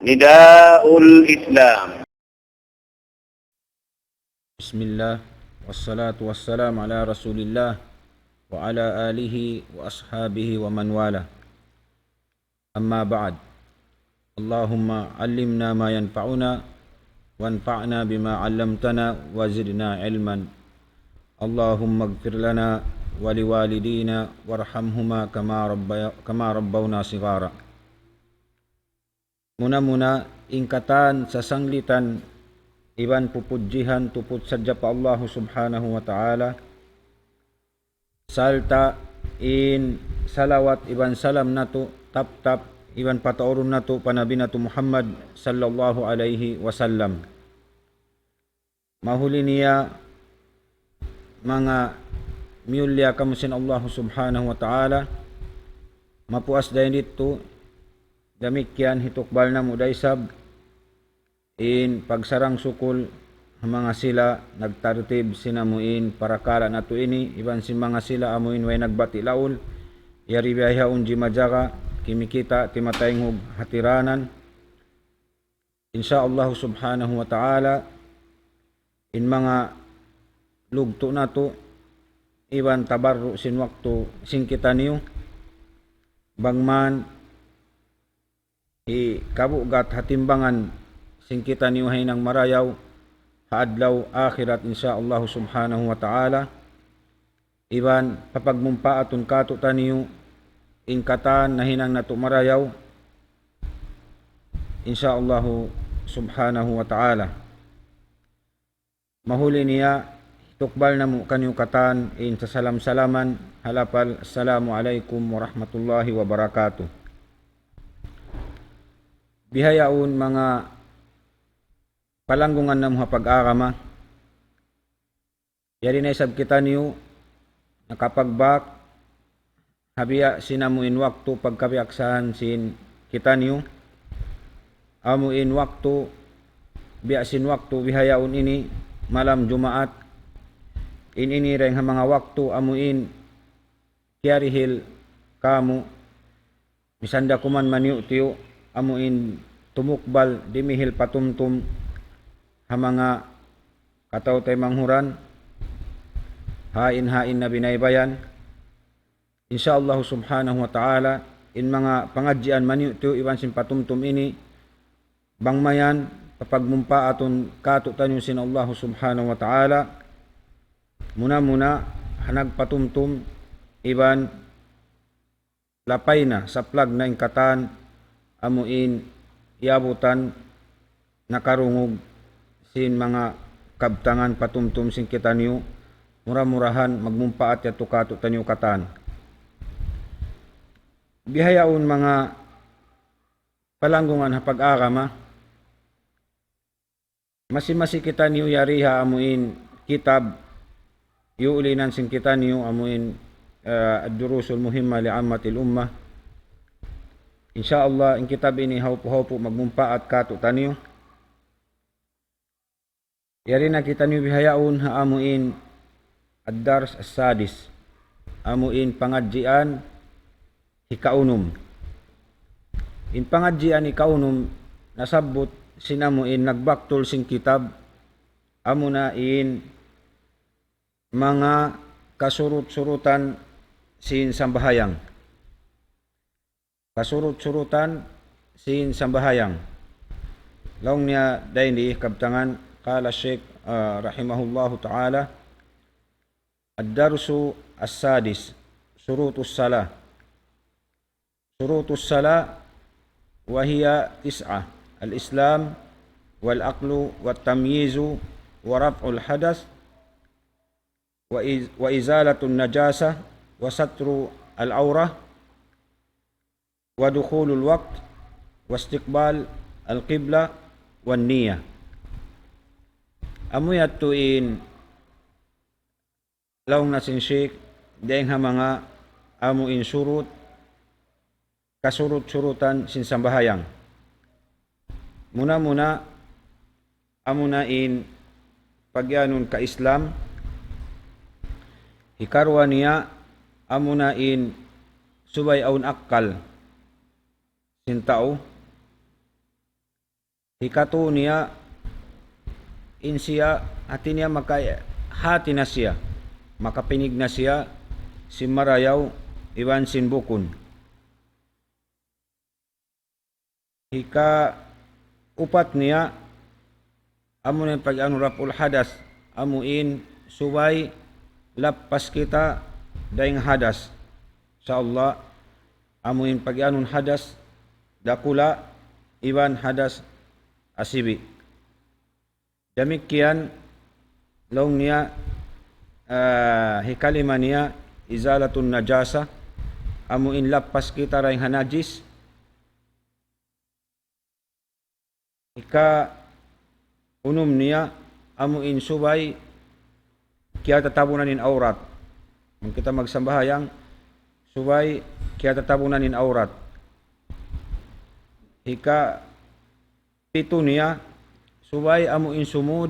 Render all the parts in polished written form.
Nidaul Islam. Bismillah, wassalatu wassalam ala rasulillah wa ala alihi wa ashabihi wa man wala. Amma ba'd. Allahumma allimna ma yanfa'una wanfa'na bima 'allamtana wa zidna ilman. Allahumma ighfir lana wa liwalidina warhamhuma kama rabbawna sighara. Muna-muna ingkatan sa sanglitan iban pupudjihan tupud sadya pa Allah subhanahu wa ta'ala. Salta in salawat iban salam nato tap iban pataurun nato panabi nato Muhammad sallallahu alaihi wasallam. Mahuli niya mga miulya kamusin Allah subhanahu wa ta'ala. Mapuas dayon dito damikyan hitukbal na mo daysab in pagsarang sukul mga sila nagtartib sinamuin para kala nato ini iban si mga sila amuin way nagbati laul yari biyaha unji majaka kimikita timatayng hatiranan insyaallah subhanahu wa ta'ala in mga lugto nato iban tabarru sin waktu sin kita niyo bangman kabugat hatimbangan sing kita niuhay ng marayaw haadlaw akhirat insyaallah subhanahu wa ta'ala iban papagmumpaatun kato taniyo ingkatan nahinang nato marayaw insyaallah subhanahu wa ta'ala. Mahuli niya tukbal na mo kanyo katan in sa salam-salaman halapal assalamu alaikum warahmatullahi wabarakatuh. Bihayaon mga palanggungan na mga pag-arama. Yari na isab kita niyo nakapagbak habiya sinamuin waktu pagkabiaksahan sin kita niyo amuin waktu biya sin waktu bihayaon ini malam Jumaat ini reng mga waktu amuin kiarihil kamu misanda kuman maniu tiyo amuin tumukbal dimihil patumtum hamanga kataw tay manghuran hain na binaybayan insyaallah subhanahu wa ta'ala in mga pangadjian maniu tiyo iban sin patumtum ini bangmayan papagmumpa aton kato tanyo sin Allah subhanahu wa ta'ala muna hanag patumtum iban lapay na sa plag na ingkatan amuin iabutan nakarungog sin mga kabtangan patumtum sin kita niyo mura-murahan magmumpaat yato kato tanyo katan. Bihayaon mga palanggungan hapag-arama masi kita niyo yariha amuin kitab yuulinan sin kita niyo amuin ad-durusul muhimma li ammatil ummah. Insyaallah in kitab ini haupo magmumpaat kato tanyo. Yari na kita niyo bihayaon ha amuin ad-dars as-sadis amuin pangadjian ikaunum. In pangadjian ikaunum nasabot sinamuin nagbaktol sing kitab amuna in mga kasurut-surutan sin sambahayang. Kasurut-surutan sin sambahayang. Laong niya dahin di kabtangan kala Sheikh rahimahullahu ta'ala ad-darsu as-sadis surutus salah. Surutus salah wahiya tis'ah al-islam wal-aqlu wat-tamyizu wa raf'ul hadas wa izalatun najasa wa satru al-awrah wa dukhulul waqt wa istiqbal al-qibla wan niyah. Amuyat tuin laong nasin Sheikh dahing ha mga amuin surut kasurut-surutan sin sambahayang. Muna amunain pagyanun ka Islam hikarwa niya amunain subay aun akkal sin tao Hikato niya insiya hati niya makahati na siya, makapinig na siya si marayaw iwan sin bukon. Hika upat niya amo na pag-anu rapul hadas, amuin subay lapas kita daing hadas sa Allah, amuin pag-anun hadas dakula iwan hadas asibi. Demikian laung niya hikalima niya izalatun najasa, amuin lapas kita raing hanajis. Ika unum niya amuin subay kaya tatabunanin aurat. Kung kita magsambahayang subay kaya tatabunanin aurat. Ika pito niya subay amuin sumud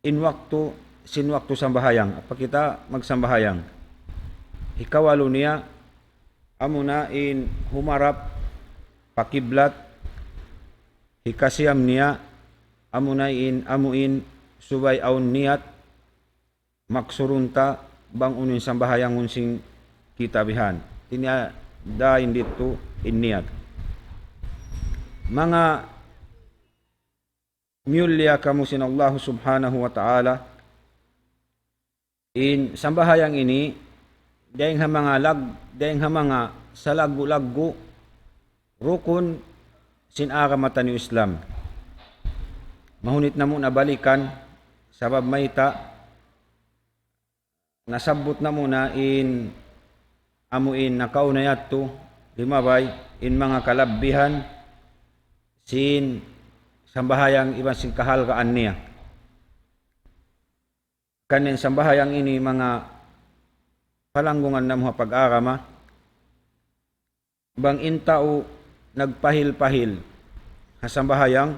in waktu sin waktu sambahayang. Apa kita magsambahayang. Ikawalo niya amuna in humarap pakiblat. Ikasiyam niya amunain amuin subay aun niat maksurunta bang unin sambahayang unsing kitabihan. Tinya dain dito in niat. Mga myulya kamusin Allah subhanahu wa ta'ala, in sambahayang ini dahing mga sa lagu-lagu rukun sin aramatan ni Islam. Mahunit na muna balikan sabab mayta nasabot na muna in amuin nakaunayat to limabay in mga kalabihan sin sambahayang iban sin kahalgaan niya. Kanin sambahayang ini mga palanggungan na mga pag-arama bang intao nagpahil-pahil hasambahayang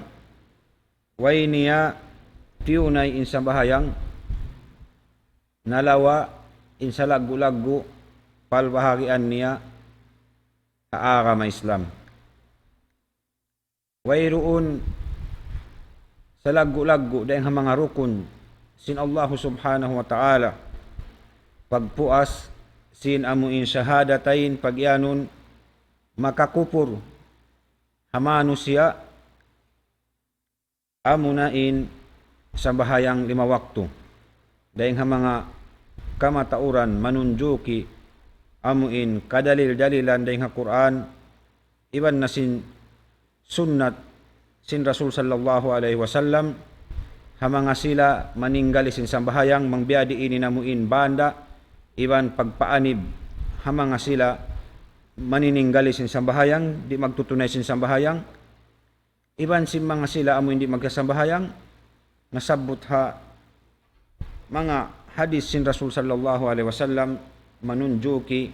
way niya tiyunay in sambahayang nalawa in sa lagu-lagu palbahagian niya kaarama Islam. Way roon sa lagu-lagu dahil mga rukun sin Allah subhanahu wa ta'ala pagpuas sin amuin syahadatain pagyanon makakupur hamano siya amunain sambahayang 5 waktu dahil mga kamatauran manunjuki amuin kadalil-dalilan dahil Quran iban na sin sunnat sin Rasul sallallahu alaihi wasallam hamanga sila maninggali sin sambahayang mangbiadi ini namuin banda iban pagpaanib hamanga sila manininggali sin sambahayang di magtutunay sin sambahayang iban sin mga sila amo hindi magkasambahayang nasabot ha mga hadis sin Rasul sallallahu alaihi wasallam manunjuki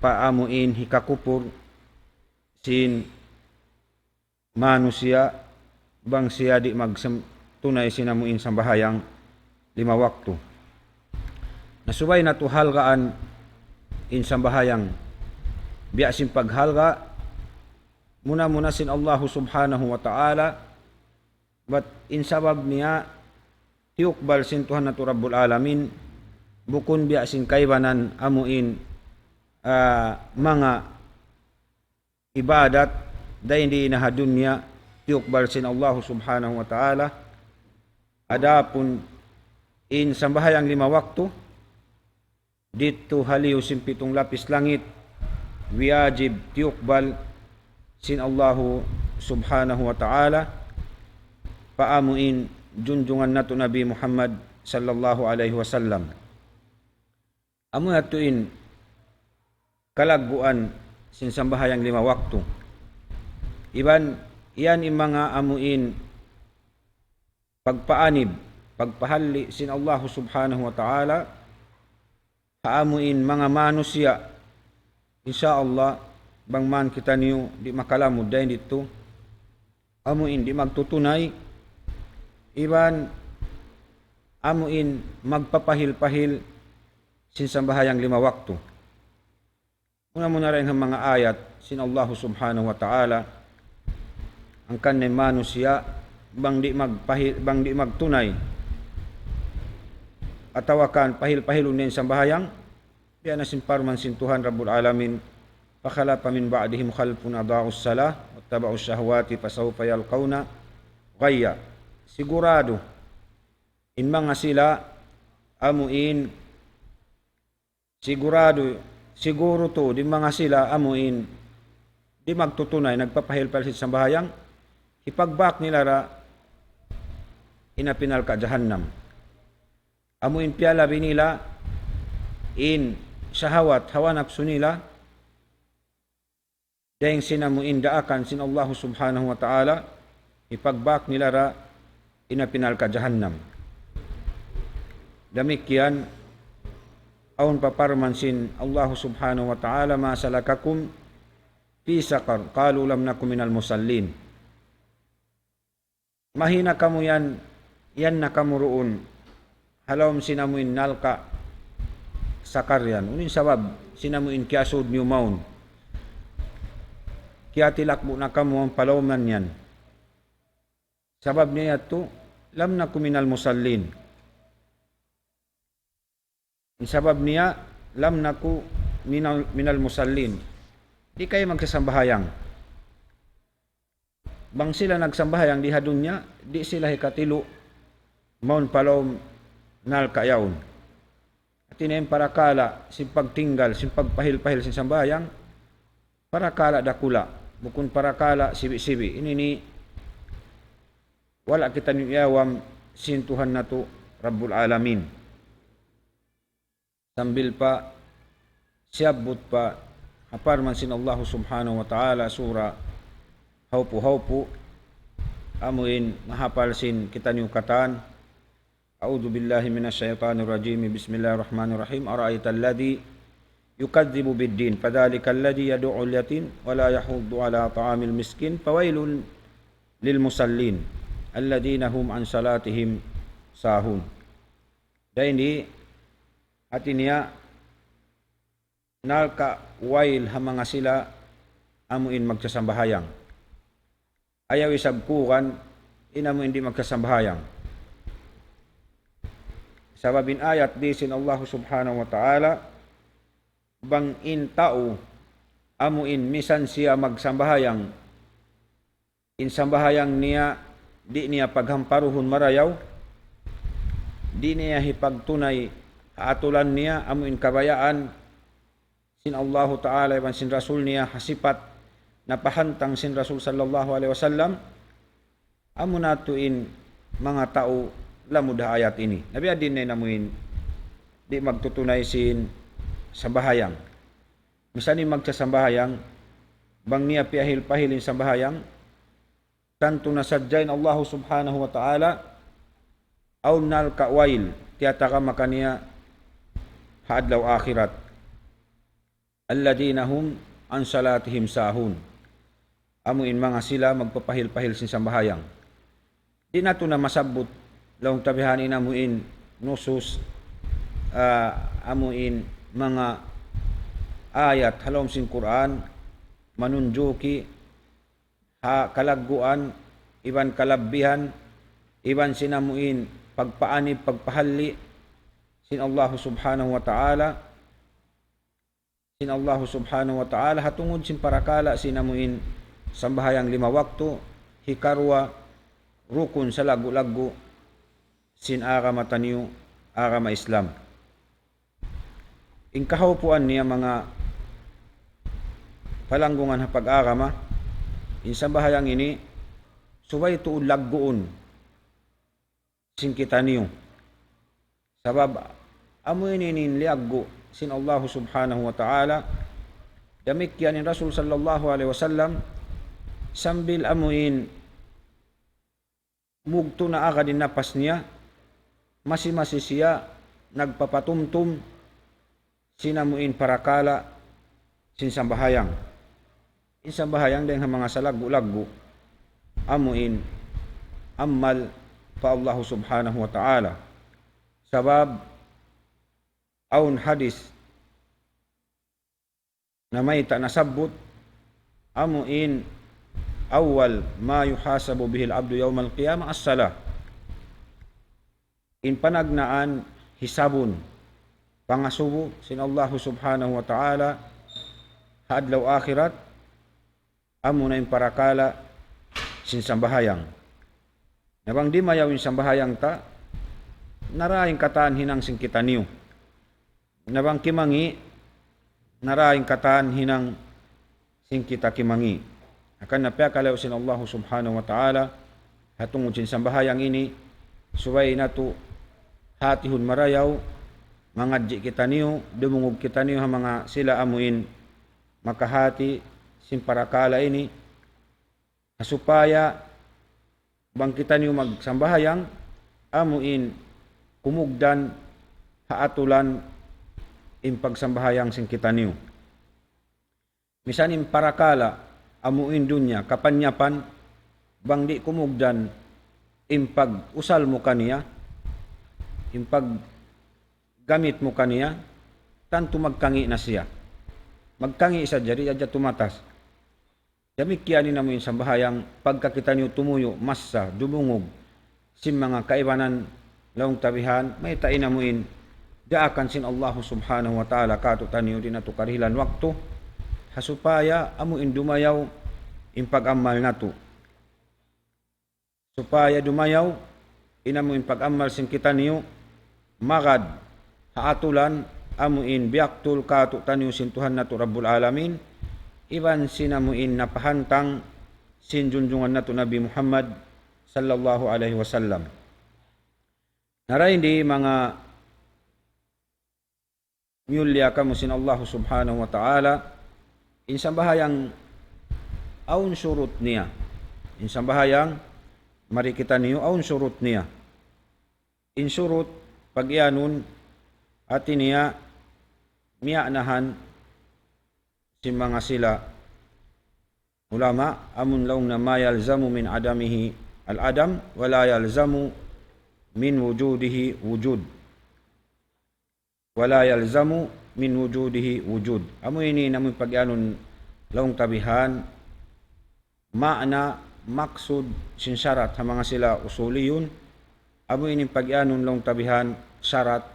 paamuin hikakupur sin manusia bang siya di magtunay sinamuin sambahayang 5 waktu. Nasubay na to halgaan in sambahayang biasin paghalga muna sin Allah subhanahu wa ta'ala but in sabab niya tiukbal sin Tuhan na Rabbul Alamin bukun biasin kaibanan amuin mga ibadat dahil hindi inahadun niya tiukbal sin Allah subhanahu wa ta'ala. Adapun in sambahayang 5 waktu dito haliw sin 7 lapis langit wajib tiukbal sin Allahu subhanahu wa ta'ala paamuin junjungan nato Nabi Muhammad sallallahu alaihi wasallam. Amo natuin kalaguan sin sambahayang 5 waktu. Iban iyan mga amuin pagpaanib pagpahali sin Allahu subhanahu wa ta'ala haamuin mga manusia insyaallah bang man kita niyo di makalamod dahil dito amuin di magtutunay iban amuin magpapahil-pahil sin sambahayang 5 waktu. Muna rin ang mga ayat sin Allah subhanahu wa ta'ala ang kanay manusia bang di magtunay atawakan pahil-pahilon din sambahayang biya na simparman sin Tuhan Rabbul Alamin pakhala pa min ba'dihim khalfun adaa'us salah wattaba'us syahwati fasawfa yalqawna ghayya. Sigurado in mga sila amuin siguro to di mga sila amuin di magtutunay nagpapahil-pahil sa sambahayang ipagbak nila ra inapinal ka jahannam. Amuin piyala binila in syahwat hawa nafsu nila dahil sinamuin daakan sin Allah subhanahu wa ta'ala ipagbak nila ra inapinal ka jahannam. Demikian aun paparman sin Allah subhanahu wa ta'ala ma salakakum fi saqar qalu lam nakum minal musallin. Mahina kamu yan na kamu roon halawm sinamuin nalka sakaryan unin sabab sinamuin kiasod niyo maun kaya tilakbo na kamu ang palawman yan sabab niya to lam nakum minal musallin sabab niya lam naku minal musallin di kayo magsasambahayang bang sila nagsambahayang di hadun niya di sila hikatilo maun palawm nal kayaon. At inayin parakala, simpagtinggal, simpagpahil-pahil sa sambayang, parakala dakula, bukun parakala sibi-sibi. Ini ni, wala kita niyawam sintuhan na to, Rabbul Alamin. Sambil pa, siyabot pa, haparman sin Allah subhanahu wa ta'ala, surah, haupu-haupu, amuin, mahapal sin kita niyukatan, A'udzu billahi minasyaitonir rajim. Bismillahirrahmanirrahim. Ara'aital ladzi yukadzibu bid-din fadzalikal ladzi yad'ul yatim wa la yahuddu 'ala ta'amil miskin fawailun lil musallin alladzina hum an salatihim sahun. Dan ini hatinya nalka wail hamanga sila amuin magsasambahayang. Ayaw isabkukan inamu hindi magsasambahayang. Sababin ayat di sin Allah subhanahu wa ta'ala bang in tao amuin misan siya magsambahayang in sambahayang niya di niya paghamparuhon marayaw di niya hipagtunay haatulan niya amuin kabayaan sin Allah ta'ala iban sin Rasul niya hasipat napahantang sin Rasul sallallahu alaihi wasallam amunatuin mga tao lamudah ayat ini. Nabi adin na namuin di magtutunay sin sambahayang. Misani magsasambahayang bang niya pahil-pahilin sambahayang tanto nasadyain Allah subhanahu wa ta'ala aw nal kawail tiyataka makaniya haadlaw akhirat alladina hum an salatihim sahun. Amuin mga sila magpapahil-pahil sin sambahayang. Di nato na masabot laung tabihanin amuin nusus amuin mga ayat halom sin Quran manunjuki kalagguan iban kalabbihan iban sinamuin pagpaanib pagpahalli sin Allah subhanahu wa ta'ala hatungod sin parakala sinamuin sambahayang 5 waktu hikarwa rukun sa lagu-lagu sin agama taniyo agama Islam. Inkahaupuan niya mga palanggungan ha pag-agama insambahayang ini subay tuud lagguon sin kita niyo sabab amuin inin liaggo sin Allah subhanahu wa ta'ala damikyan ni Rasul sallallahu alaihi wasallam sambil amuin mugto na aga din napas niya masi siya nagpapatumtum sinamuin parakala sin sambahayang in sambahayang din mga salagu-lagu amuin ammal pa Allah subhanahu wa ta'ala sabab aun hadis na may ta nasabot amuin awal ma yuhasabu bihi al-abdu yawm al-qiyamah as-salah. In panagnaan hisabon pangasubo sin Allah subhanahu wa ta'ala hadlaw akhirat amo na in parakala sin sambahayang. Nabang di mayaw in sambahayang ta naraing kataan hinang sin kita niyo. Nabang kimangi naraing kataan hinang sin kita kimangi. Akan napakalaw sin Allah subhanahu wa ta'ala hatungod sin sambahayang ini suway na to hatihon marayaw mangadji kita niyo, dumungog kita niyo ha mga sila amuin makahati sin parakala ini supaya bang kita niyo magsambahayang amuin kumugdan haatulan in pagsambahayang sin kita niyo. Misanin parakala amuin dunya kapanyapan bang di kumugdan in pag usal mo kaniya in pag gamit mo kaniya tanto magkangi na siya. Magkangi isa jari adya tumatas. Damikianin na mo yung sambahayang pagkakita niyo tumuyo massa dumungog sin mga kaibanan laong tabihan may tain na mo in daakan sin Allah subhanahu wa ta'ala katutan niyo din ato karilan waktu hasupaya amuin dumayaw in pag-amal nato. Supaya dumayaw inamuin pag-amal sin kita niyo magad haatulan amuin biaktul katutan niyo sin Tuhan nato Rabbul Alamin iban sinamuin napahantang sin junjungan nato Nabi Muhammad sallallahu alaihi wasallam. Naray di mga myulya kamo sin Allah subhanahu wa ta'ala insang bahayang aun surut niya. Insang bahayang mari kita niyo aun surut niya. In surut pagyanon ati niya miyanahan si mga sila ulama amun laung na mayalzamu min adamihi al-adam wala yalzamu min wujudihi wujud wala yalzamu min wujudihi wujud. Amo ini namun pagyanon laung tabihan maana maksud sin syarat ha mga sila usuliyun. Amo ini pagyanon laung tabihan syarat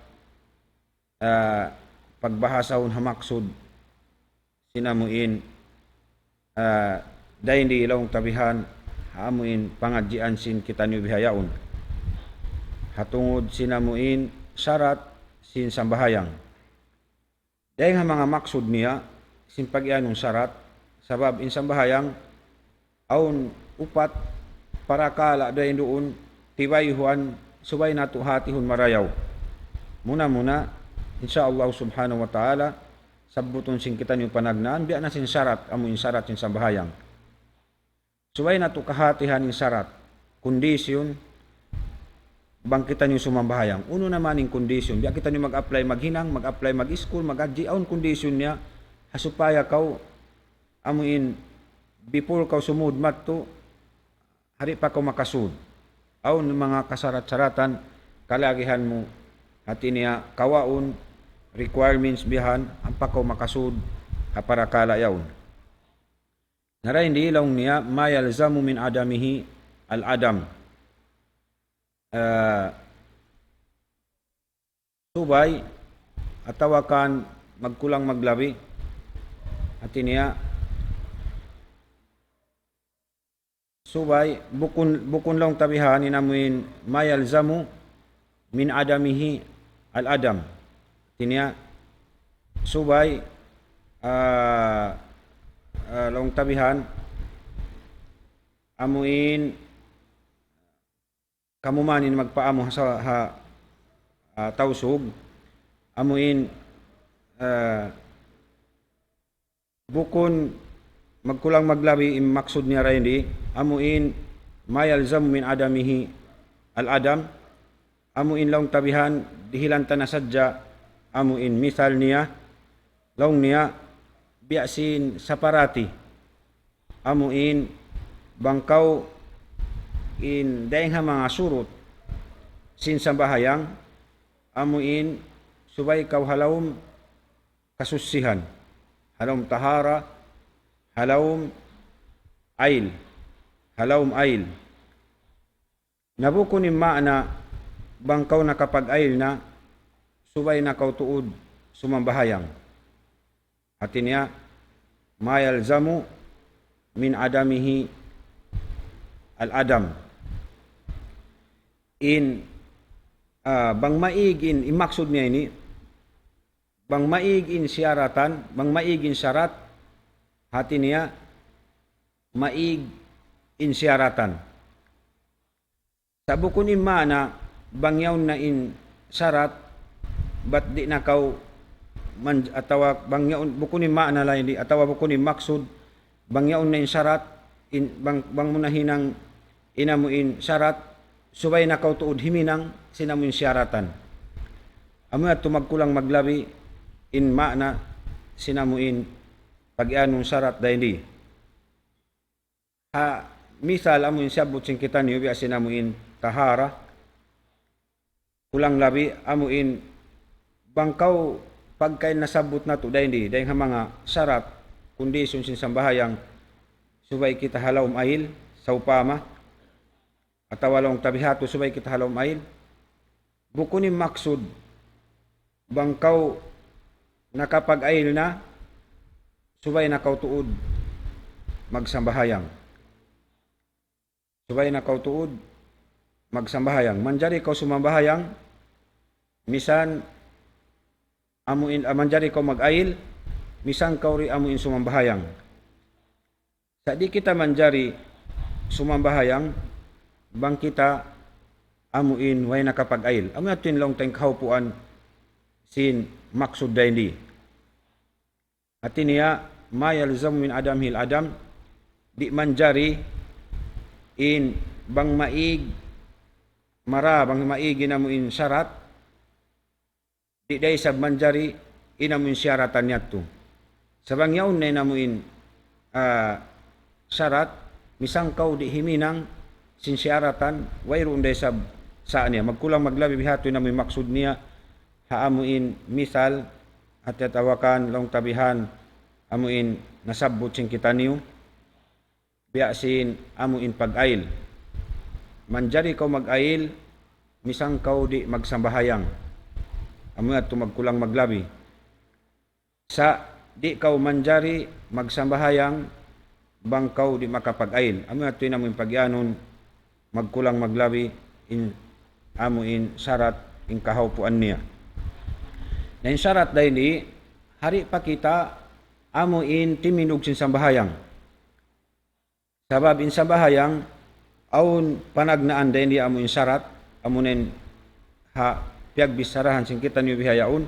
pagbahasahon ha maksud sinamuin dahin di ilawang tabihan hamuin pangadjian sin kita niyo bihayaon hatungod sinamuin syarat sin sambahayang dahin ha mga maksud niya sin pagyanong syarat sabab in sambahayang aun upat parakala dahin doon tibayhuan subay nato hatihon marayaw muna insyaallah subhanahu wa ta'ala sabbuton sin kita niyo panagnaan biya na sin syarat amo in syarat sin sambahayang suway na to kahatihan in syarat kondisyon bang kita niyo sumambahayang uno naman in kondisyon biya kita niyo mag-apply maghinang mag-apply mag-school mag-adji aun kondisyon niya hasupaya kaw amo in before kaw sumud matto hari pa kaw makasud aun mga kasarat-saratan kalagihan mo hati niya kawaon requirements bihan ang pakaw makasud kaparakala yawn. Naray hindi ilaw niya mayalzamu min adamihi al-adam. Subay atawakan magkulang maglabi hati niya subay bukun lang tabihan inamuin mayalzamu min adamihi al-adam. Tinya subay long tabihan amuin kamumanin magpaamo sa tausog amuin bukon magkulang maglabi im maksud niya rin di amuin mayalzam min adamihi al-adam amuin long tabihan dihilanta na sadya amuin misal niya laung niya biasin saparati amuin bangkaw in daing ha mga surut sin sambahayang amuin subay kaw halawom kasusihan halawom tahara halawom ail halawom ail. Nabuko ni maana bangkaw nakapag-ail na subay nakaw tuod sumambahayang. Atin niya mayalzamu min adamihi al-adam. Bang maig in imaksud niya ini, bang maig in syaratan, bang maig in syarat, hati niya maig in syaratan. Sa bukun imana bangyaw na in syarat, bat di nakaw atawa bangyaw bukun imana lain di atawa bukun maksud bangyaw na in syarat bang munahinang inamuin syarat subay nakaw tuod himinang sinamuin syaratan. Amo at tumagkulang maglabi in maana sinamuin pag-ianong syarat dahil misal amuin siyabot sing kita niyo biya sinamuin tahara kulang labi amuin bangkaw pagkain nasabot na to dahil mga syarat kondisyon sin sambahayang subay kita halawom ail sa upama at walong tabihato subay kita halawom ail bukunin maksud bangkaw nakapag-ail na subay nakaw tuod magsambahayang. Subay nakaw tuod magsambahayang. Manjari ko sumambahayang misan amuin manjari ko mag-ail misan kauri amuin sumambahayang. Sa di kita manjari sumambahayang bang kita amuin way nakapag-ail. Amo atin long tayong kahupuan sin maksud dahili. Atin niya mayalzam min adamhil adam di manjari in bang maig bang maigi na mo in syarat di day sab manjari inamuin syaratan niyato sa bangyaon na inamuin syarat misangkaw di himinang sin syaratan wayroon day sab saan niya magkulang maglabi bihato inamuin maksud niya haamuin misal at tatawakan long tabihan amuin nasabot sing kita niyo biya sin amuin pag-ail. Manjari ko mag-ail, misang kaw di magsambahayang. Amo at tumagkulang maglabi. Sa di kaw manjari magsambahayang, bangkaw di makapag-ail. Amo at namin pagyanon, magkulang maglabi, amuin syarat, in kahawpuan niya. Na in syarat dahil hari pa kita, amuin timinog sin sambahayang. Sabab in sambahayang, aun panagnaan dahil di amo in syarat amunin piagbisarahan sing kita niyo bihayaon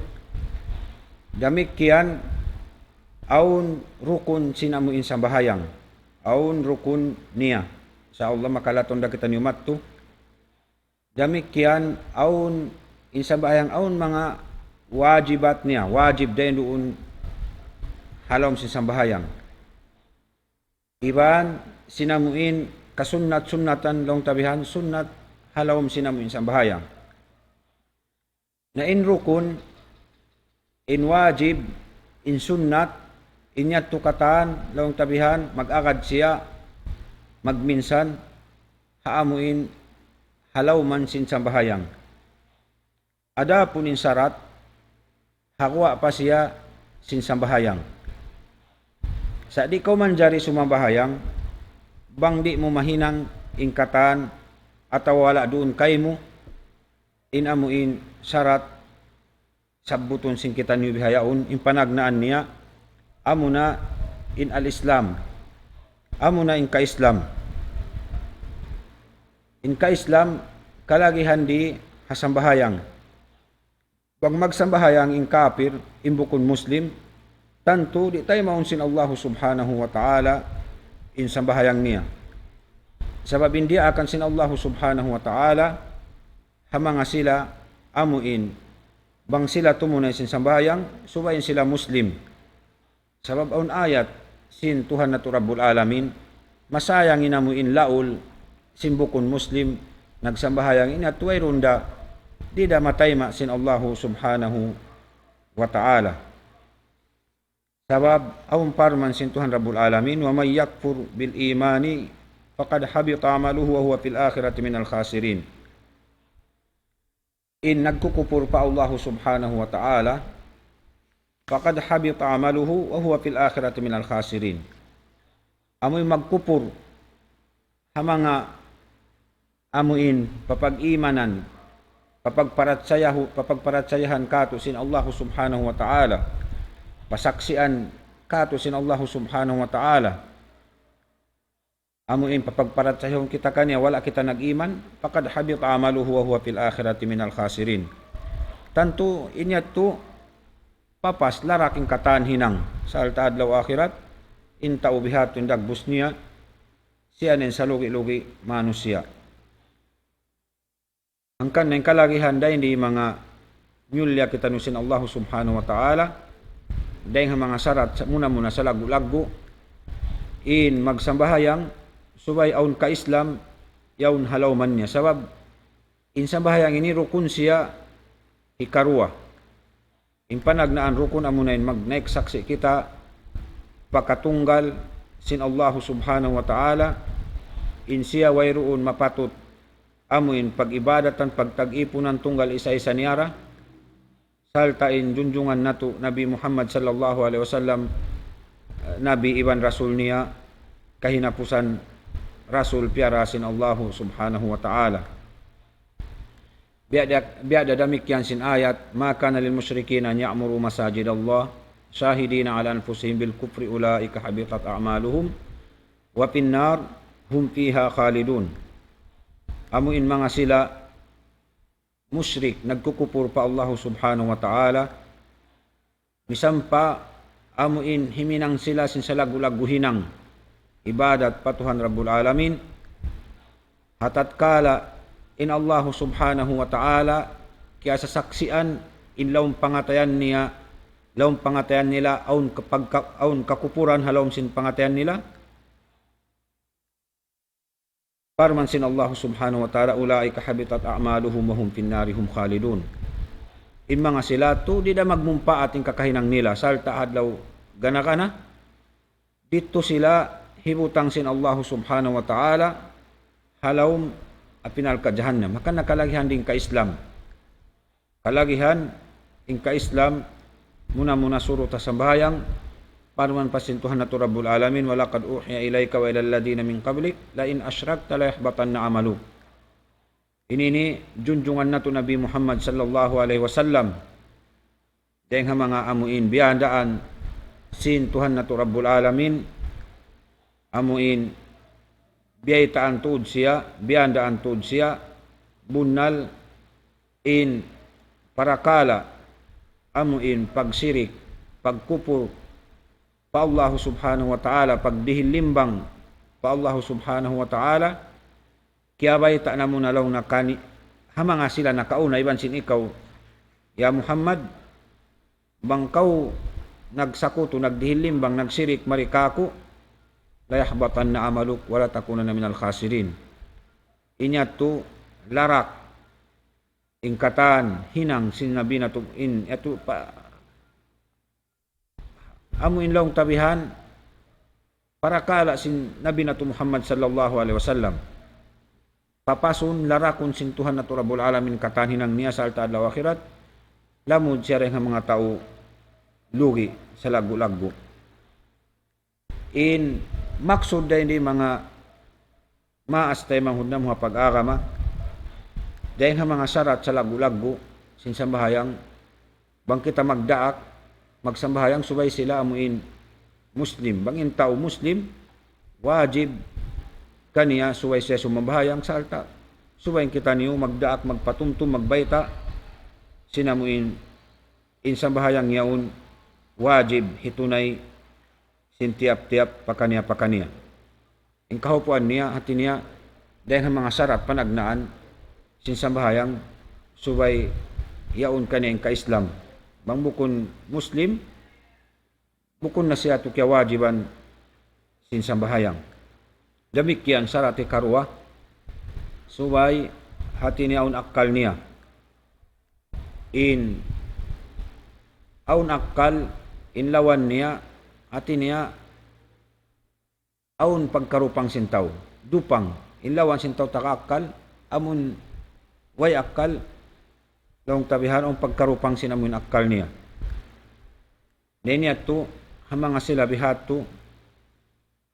damikian aun rukun sin amo in sambahayang aun rukun niya sa Allah makalaton da kita niyo matto damikian aun in sambahayang aun mga wajibat niya wajib dahil doon halom sin sambahayang iban sinamuin kasunat-sunatan long tabihan, sunat halawom sinamuin sambahayang. Na in rukun, in wajib, in sunnat, inyat tukatan, long tabihan, mag-agad siya, magminsan, haamuin, halawman sin sambahayang. Ada pun in syarat, hakwa pa siya sin sambahayang. Sa di ko manjari sumambahayang, bang di mo mahinang ingkatan ataw wala doon kay mo inamuin syarat sabbuton sing kita niyo bihayaon in panagnaan niya amo na in al-Islam amo na in ka-Islam kalagihan di hasambahayang bang magsambahayang in kafir imbukon muslim tanto di tayo maunsin Allah subhanahu wa ta'ala in sambahayang niya. Sabab hindi akan sin Allah subhanahu wa ta'ala hamanga sila amuin bang sila tumunay sin sambahayang subayin sila muslim. Sabab on ayat sin Tuhan na Rabbul Alamin masayang inamuin laul simbukon muslim nagsambahayang inatway runda di da matayma sin Allah subhanahu wa ta'ala. Sabab awang parman sin Tuhan Rabbul Alamin wa may yakfur bil imani faqad habita amaluhu wa huwa fil akhirati minal khasirin. In nagkukupur pa Allah subhanahu wa ta'ala, faqad habita amaluhu wa huwa fil akhirati minal khasirin. Amoy magkupur ha mga amuin papag-imanan, papagparatsayahan kato sin Allah subhanahu wa ta'ala, pasaksian kato sin Allah subhanahu wa ta'ala, amuin papagparatsayahan kita kanya wala kita nag-iman, faqad habita amaluhu wa huwa fil akhirati minal khasirin. Tanto inyat to papas laraking katan hinang sa alta adlaw akhirat, inta ubihatun dagbus niya siya nin sa lugi-lugi manusia. Ang kanang kalagihan dahil hindi mga nyulya kita nusin Allah subhanahu wa ta'ala, dahil mga sarat muna sa lagu-lagu, in magsambahayang subay aun ka Islam yaun halaw man niya. Sabab in sambahayang ini rukun siya ikarua. In panagnaan rukun amunain magnaik saksi kita pakatunggal sin Allah subhanahu wa ta'ala, in siya wayroon mapatut amuin pag-ibadatan pagtag-ipunan tunggal isa-isa niyara, saltain junjungan nato Nabi Muhammad sallallahu alaihi wasallam, Nabi iban Rasul niya, kahinapusan Rasul piarasin Allah subhanahu wa ta'ala. Biada damikyan sin ayat, maka na lil musyrikin an ya'muru masajid Allah syahidina ala anfusihim bil kufri ulaika habitat a'maluhum wa finnar hum fiha khalidun. Amuin mga sila musyrik nagkukupur pa Allah subhanahu wa ta'ala, misampa amuin himinang sila sin sa lagu-lagu hinang ibadat patuhan Rabbul Alamin, hatat kala in Allah subhanahu wa ta'ala kaya sasaksian in laong pangatayan niya, laong pangatayan nila aun kakupuran halawm sin pangatayan nila, parman sin Allah subhanahu wa ta'ala ulaika habitat a'maluhum wa hum finnari hum khalidun. In mga sila to di da magmumpa ating kakahinang nila salta adlaw ganakana, dito sila hibutang sin Allah subhanahu wa ta'ala halawm apinal ka jahannam. Maka nakalagihan din ka Islam, kalagihan in ka Islam muna surut sa sambayang parman pasintuhan na to Rabbul Alamin, walaqad uhiya ilayka wa ilal ladina min qablik la in asyrakta la yahbatanna amalu. Inini junjungan na to Nabi Muhammad sallallahu alaihi wasallam, dahil mga amuin biyandaan sin Tuhan na to Rabbul Alamin, amuin biyaitaan tuod siya, biyandaan tuod siya, bunal in parakala, amuin pagsirik, pagkupur pa Allah subhanahu wa ta'ala, pagdihilimbang pa Allah subhanahu wa ta'ala, kaya ba'y ta na mo nalaw na kani, hamanga sila nakauna, iban sin ikaw, ya Muhammad, bangkaw nagsakuto, nagdihilimbang, nagsirik, marikaku, layahbatan na amaluk, wala takunan na minal khasirin. Inya to larak, ingkatan, hinang, sinabi na to, ito pa, amuin lang tabihan, para kala sin Nabi na to Muhammad sallallahu alaihi wasallam, papasun larakon sin Tuhan na to Rabbul Alamin katan hinang niya sa alta adlaw akhirat, lamod siya rin mga tao lugi sa lagu-lagu. In maksud dahil hindi mga maastay manghudna mga pag-agama, dahil mga syarat sa lagu-lagu sin sambahayang bang kita magdaak magsambahayang subay sila amuin Muslim, bangin tao Muslim wajib kaniya subay siya sumambahayang sa alta, subay kita niyo magdaak magpatumtum magbayta sinamuin in sambahayang yaun wajib hitunay sintiap-tiap pakaniya. In kahupuan niya, hati niya, dahil ng mga syarat panagnaan, sinsambahayang subay yaon kaniyang ka-Islam. Bang bukon Muslim, bukon na siya ito kaya wajiban sinsambahayang. Damikyan sarati karwa, subay hati niya aun akal niya. In aun akal, inlawan niya, hati niya aun pagkarupang sintaw. dupang inlawan sin taw takaakal amun way akal long tabihan ang pagkarupang sinamun akal niya. Niya to hamanga sila bihatu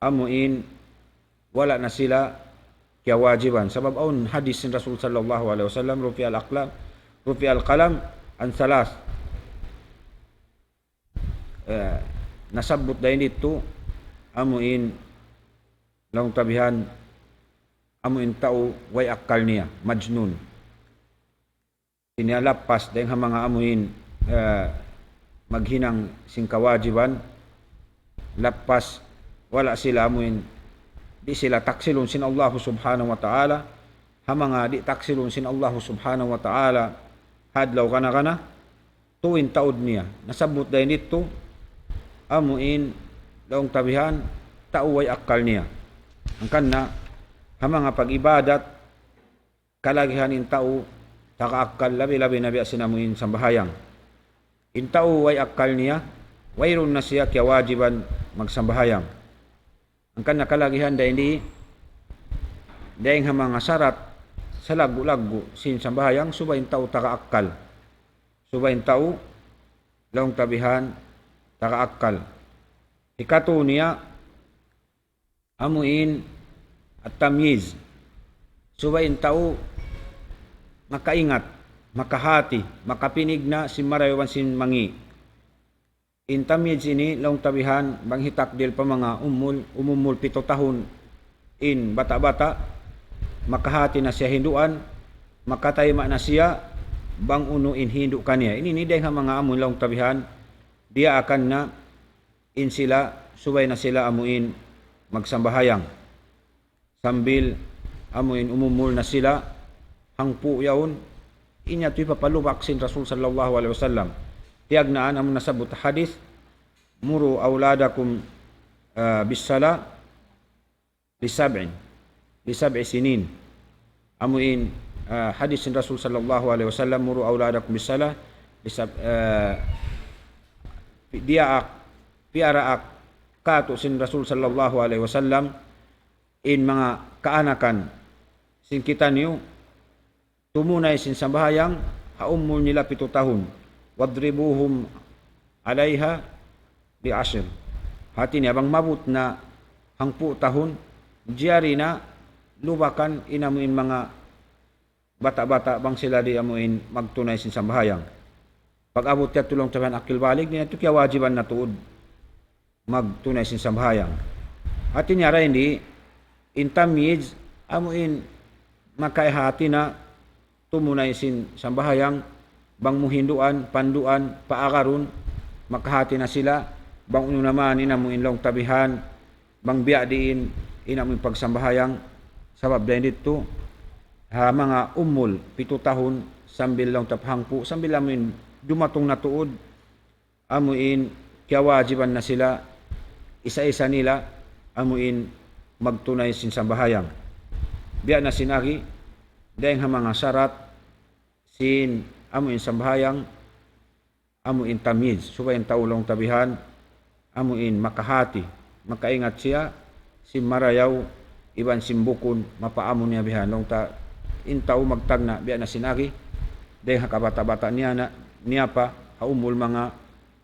amuin wala na sila kaya wajiban sabab aun hadis sin Rasul sallallahu alaihi wasallam rufi al qalam an salas nasabot dahin dito amuin long tabihan amuin tao way akal niya majnun sinalapas dahin mga amuin maghinang sing kawajiban lapas wala sila amuin di sila taksilon sin Allah subhanahu wa ta'ala hamanga di taksilon sin Allah subhanahu wa ta'ala hadlaw kana tuwin taod niya nasabot dahin dito amuin daong tabihan tao way akal niya ang kanna hamanga pag-ibadat kalagihan in tao takaakal labi-labi na biya sinamuin sambahayang in tao way akal niya wayron na siya kaya wajiban magsambahayang ang kanna kalagihan dahil dahil hamanga sarat sa lagu-lagu sin sambahayang subayin tao takaakal subayin tao laong tabihan takaakal ikato niya amuin at tamyiz subayin tao makaingat makahati makapinig na si marayawan sin mangi in tamyiz ini laong tabihan bang hitakdil pa mga umumul 7 tahun in bata-bata makahati na siya hinduan makatayma na siya bang uno in hindu kaniya ini niday nga mga amon laong tabihan dia akan na in sila subay na sila amuin magsambahayang sambil amuin umumul na sila hangpu yaon inya tuy papalubak sin Rasul sallallahu alaihi wasallam tiagnaan amun nasabut hadis muru auladakum bisala li sab'i sinin amuin hadis sin Rasul sallallahu alaihi wasallam muru auladakum bisala diaak piaraak kato sin Rasul sallallahu alaihi wasallam in mga kaanakan sin kita niyo tumunay sin sambahayang haumul nila 7 tahun wadribuhum alaiha bi 10 hati niya bang mabut na hangpu tahun jari na lubakan inamuin mga bata-bata bang sila di amuin magtunay sin sambahayang pag abot niya tulong tabihan akil balik niya ito kaya wajiban na tuod magtunay sin sambahayang hati niya rin di intamyiz amuin makaihati na tumunay sin sambahayang bang muhinduan, panduan, paakaron, makahati na sila, bang uno naman inamuin long tabihan, bang biadiin, inamuin pagsambahayang, sabab dahil dito, mga umul, 7 tahun, sambil long taphangpu, sambil amuin dumatong na tuod, amuin, kaya wajiban na sila, isa-isa nila, amuin, magtunay sin sambahayang. Biya na sinagi, dahil mga syarat, sin amuin sambahayang amuin tamyiz subayin taulong tabihan amuin makahati makaingat siya si marayaw iban simbukon mapaamon niya bihan long ta intao magtagna biya na sinagi dahil hakabata-bata niya pa haumul mga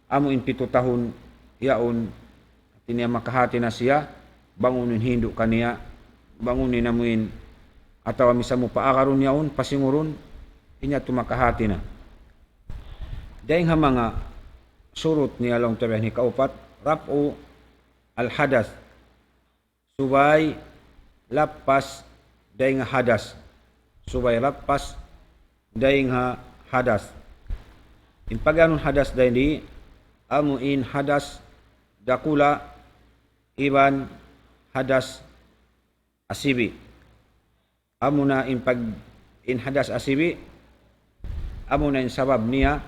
amuin 7 tahun yaon tiniya makahati na siya bangunin hindu kaniya bangunin amuin atawa misa mo paakaron yaon pasingurun inya tumakahati na. Dahil nga mga surut niya long tabihan ni kaupat, rapu al-hadas. Subay lapas dahil nga hadas. Subay lapas dahil nga hadas. In paganon hadas dahil di, amuin hadas dakula iban hadas asibi. Amo na in hadas asibi, amo na in sabab niya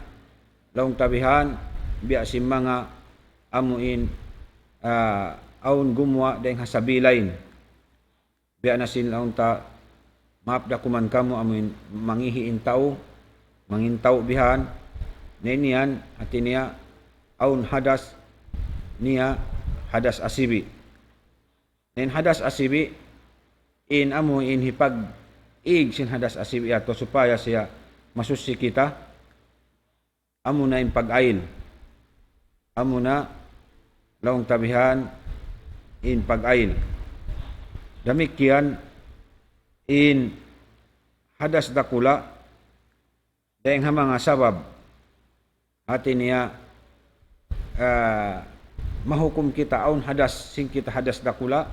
laong tabihan biya si mga amuin aun gumwa dahil hasabilain biya na sin laong ta maapda kuman kamo amuin mangihiin tao mangintaw bihan ninian hati niya aun hadas niya hadas asibi nen hadas asibi in amo in hipag ig sin hadas asibi ato supaya siya masusi kita, amo na in pag-ail, amo na laong tabihan in pag-ail. Damikian in hadas dakula dahil mga sabab atin niya mahukum kita aun hadas sing kita hadas dakula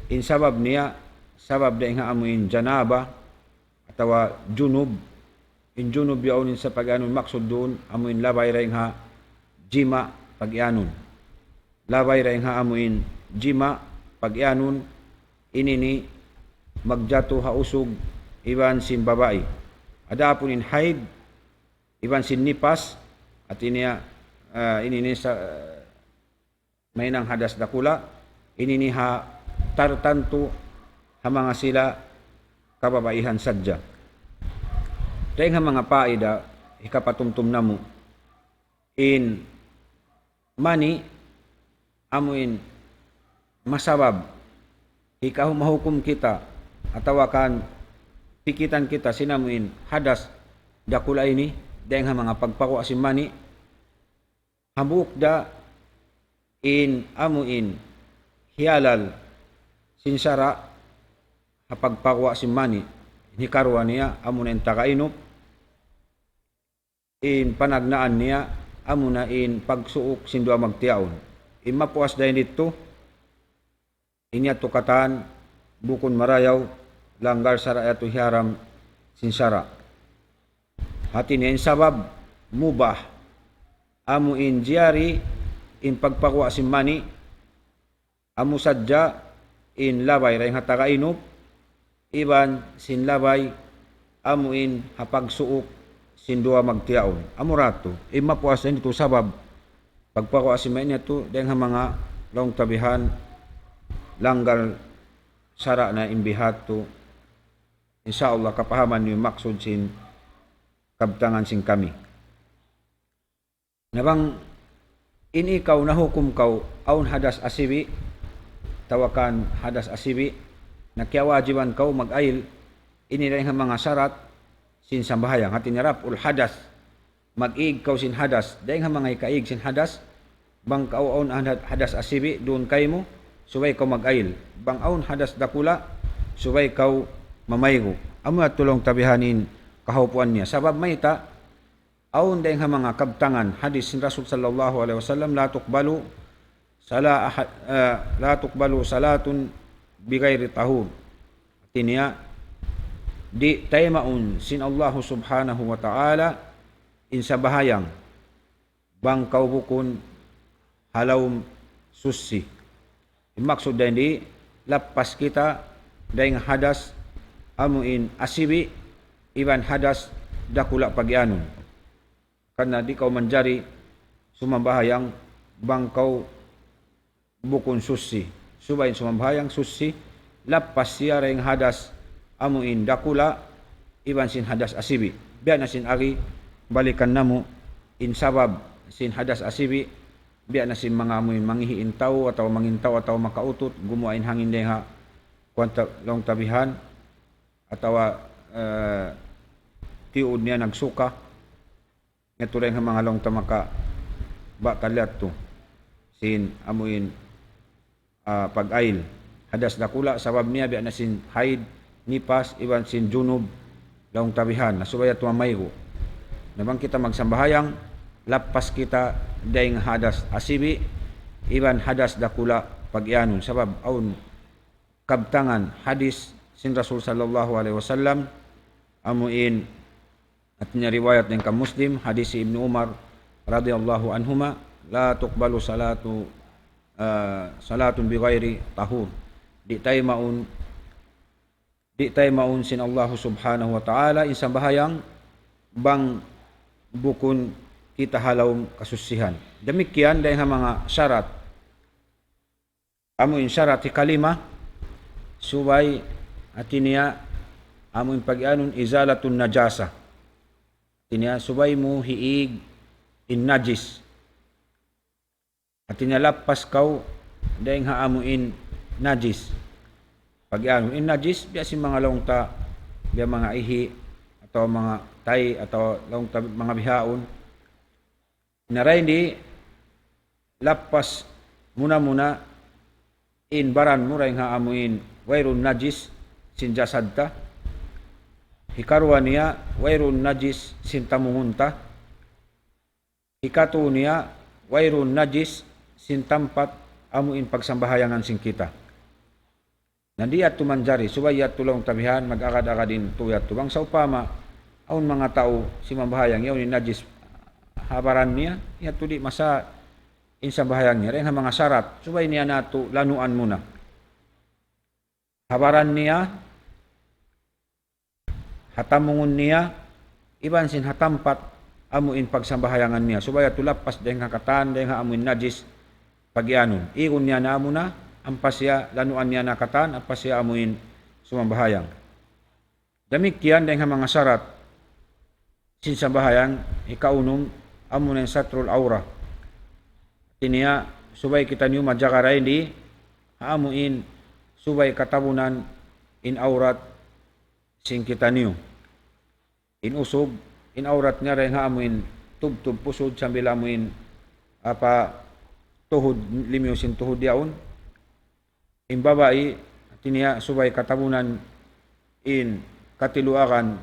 in sabab niya sabab dahil nga amuin janaba atawa junub in junub yaunin sa pag-anon maksud doon amuin labay ray nga jima pag-anon labay ray nga amuin jima pag-anon inini magjato hausog iban sin babae adapun in haid iban sin nipas at iniya inini sa may nang hadas dakula inini ha tartanto ha mga sila kababaihan sadya. Dahil nga mga paida ikapatumtum namo in mani amuin masabab ikaw mahukum kita atawakan pikitan kita sinamuin hadas dakula ini dahil nga mga pagpako asim mani habuk da in amuin hialal sinsara hapagpakwa si mani hikarwa niya amo na in takainop in panagnaan niya amo na in pagsuok sindua magtiaon in mapuas dahin dito inya tukatan bukon marayaw langgar sara ato hiaram sinsara hati niya in sabab mubah amo in jiyari in pagpakwa si mani amo sadya in labay ray nga takainop iban sin labay amuin hapagsuok sin dua magtiaon amurato mapuas din ito sabab pagpako asimain niya to dahil nga mga laong tabihan langgal sara na imbihat to insyaallah kapahaman yung maksud sin kabtangan sin kami nabang in ikaw nahukum kaw aun hadas asibi tawakan hadas asibi nakiawajiban kau mag-ail iniray nga mga sarat sin sambahayang hatin nirap ul hadas mag-ig kau sin hadas dahil nga mga ikaig sin hadas bang kauon hadas asibi doon kay mo subay kau mag-ail bang aun hadas dakula subay kau mamaygo amo at tulong tabihanin kahupuan niya sabab may ta aun dahil nga mga kabtangan hadis sin Rasul sallallahu alaihi wasallam la tuqbalu salatun bigayri tahur tinya di taymaun sin Allah subhanahu wa ta'ala in sa bahayang bang kaubukon halaw susi maksud din di lapas kita dahil hadas amuin asibi iban hadas dakula pagyanon karena di kau manjari sumambahayang bang kau bukon susi subayin sumambahayang susi lapas siya ring hadas amuin dakula iban sin hadas asibi biya na sin ari balikan namo in sabab sin hadas asibi biya na sin mga amuin manghihiin tao atau mangintaw atau makautot gumuain hangin deha kwanta long tabihan atau tiud niya nagsuka ito rin ang mga long tamaka bakalyat to sin amuin pag-ail hadas dakula sabab niya biya na sin haid nipas iban sin junub laong tabihan nasubayat mamaygo nabang kita magsambahayang lapas kita daing hadas asibi iban hadas dakula pagyanon sabab aun kabtangan hadis sin Rasul sallallahu alaihi wasallam amuin at niya riwayat ng Muslim hadis si Ibnu Umar radhiyallahu anhuma la tuqbalu salatun bighairi tahur di tay maun sin Allah subhanahu wa ta'ala isang bahayang bang bukon kita halawng kasusihan demikian dahil mga syarat amuin syarat kalima subay atiniya amuin pag-anon izalatun najasa atiniya subay mo hiig in najis at tinalapas kau dahil haamuin najis pag-ano in najis biya si mga longta biya mga ihi atau mga tay atau longta mga bihaon naray di lapas muna in baran mo ray nga amuin wayrun najis sin jasadta hikarwa niya wayrun najis sin tamungunta ikatu niya wayrun najis sin tampat amuin pagsambahayangan sin kita nandiat tumanjari subayat tulong tabihan mag-akad-akadin tuyat tubang sa upama aun mga tao si mambahayang yaw ni najis habaran niya ya tudi masa insa bahayang niya rin mga syarat subay niya nato lanuan muna habaran niya hatamungun niya iban sin hatampat amuin pagsambahayangan niya subay tulapas deng hakatan deng amuin najis pagyanon iyon niya na muna ampas siya lanuan niya nakatan ampas siya amuin sumambahayang demikian deng mga syarat sin sambahayang ikaunong amunin satrul aura tiniya subay kita niyo majakaray di haamuin subay katabunan in aurat sin kita niyo in usog in aurat nga rin haamuin tubtub pusod sambil amuin apa tuhod limyo sin tuhod yaon in babae tiniya subay katabunan in katiluakan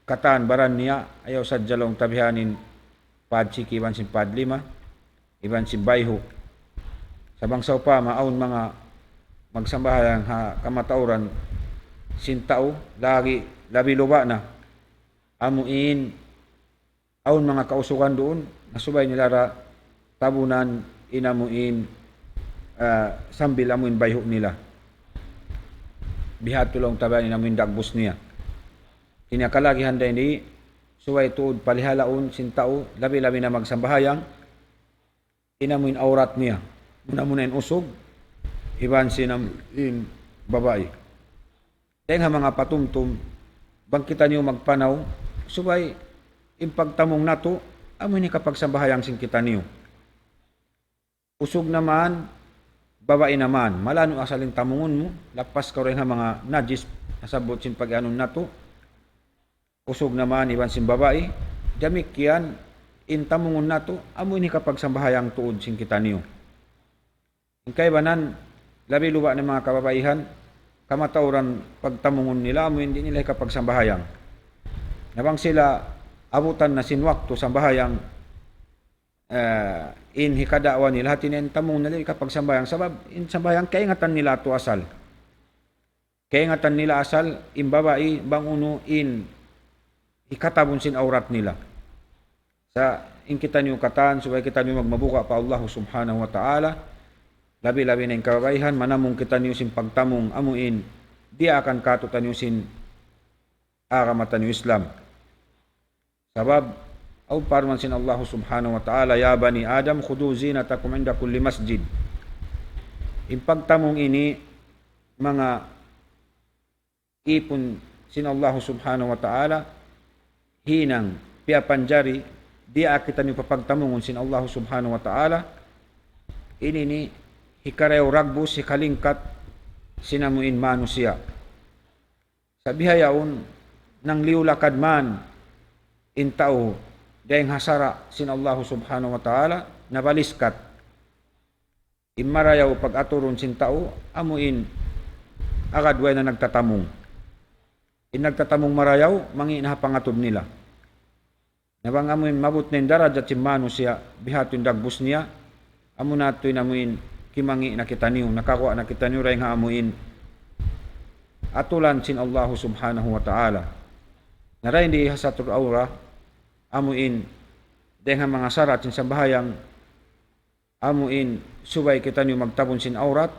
katan baran niya ayaw sa jalong tabihanin padsiki iban sin padlima iban sin bayho sabang sa upama aun mga magsambahayang ha kamatauran sin tao lagi labi luba na amuin aun mga kausukan doon nasubay nila tabunan inamuin sambil amuin bayho nila bihat tulong tabihanin amuin dagbus niya kinakalagihan din di suway tuod palihalaon sin tao labi-labi na magsambahayang inamuin aurat niya muna in usog iban sinam in babae tenga mga patumtum bangkita niyo magpanaw subay impagtamong nato amoy ni kapagsambahayang sin kita niyo usog naman babae naman malano asalin tamungon mo lapas ka rin mga najis nasabot sin pag-anon nato usog naman iban sin babae damikian intamungon nato amoy ni kapagsambahayang tuod sin kita niyo kay banan labi luba ng mga kababaihan kamatauran pagtamungon nila amoy hindi nila kapagsambahayang nabang sila abutan na sin wakto sambahayang in hikadawa nila hatinin tamong nila kapagsambahayang sabab in sambahayang kaingatan nila to asal kaingatan nila asal in babae bang uno in ikatabon sin aurat nila sa in kita niyo katan subay kita niyo magmabuka pa Allah subhanahu wa ta'ala labi-labi na yung kababaihan manamong kita niyo sin pagtamong amuin di akan katutan niyo sin akamatan niyo Islam sabab aw parman sin Allah subhanahu wa ta'ala ya bani Adam khudu zinatakum inda kulli masjid in pagtamong ini mga ipon sin Allah subhanahu wa ta'ala hinang piapanjari dia kita ni papagtamungon sin Allah subhanahu wa ta'ala ini ni hikarew ragbo si kalingkat sinamuin manusia sabihayaon nang liulakad man in tao dahing hasara sin Allah subhanahu wa ta'ala nabaliskat imarayaw pag-aturon sin tao amuin agadway na nagtatamong in nagtatamong marayaw mangina pangatod nila nabang amuin mabut na yung darajat si manusia bihat yung dagbus niya amun nato yung amuin kimangi na kita niyo nakakuha na kita niyo rin nga amuin atulan sin Allah subhanahu wa ta'ala naray hindi hasatul aura amuin dengan mga sarat sin sambahayang amuin subay kita niyo magtabon sin aurat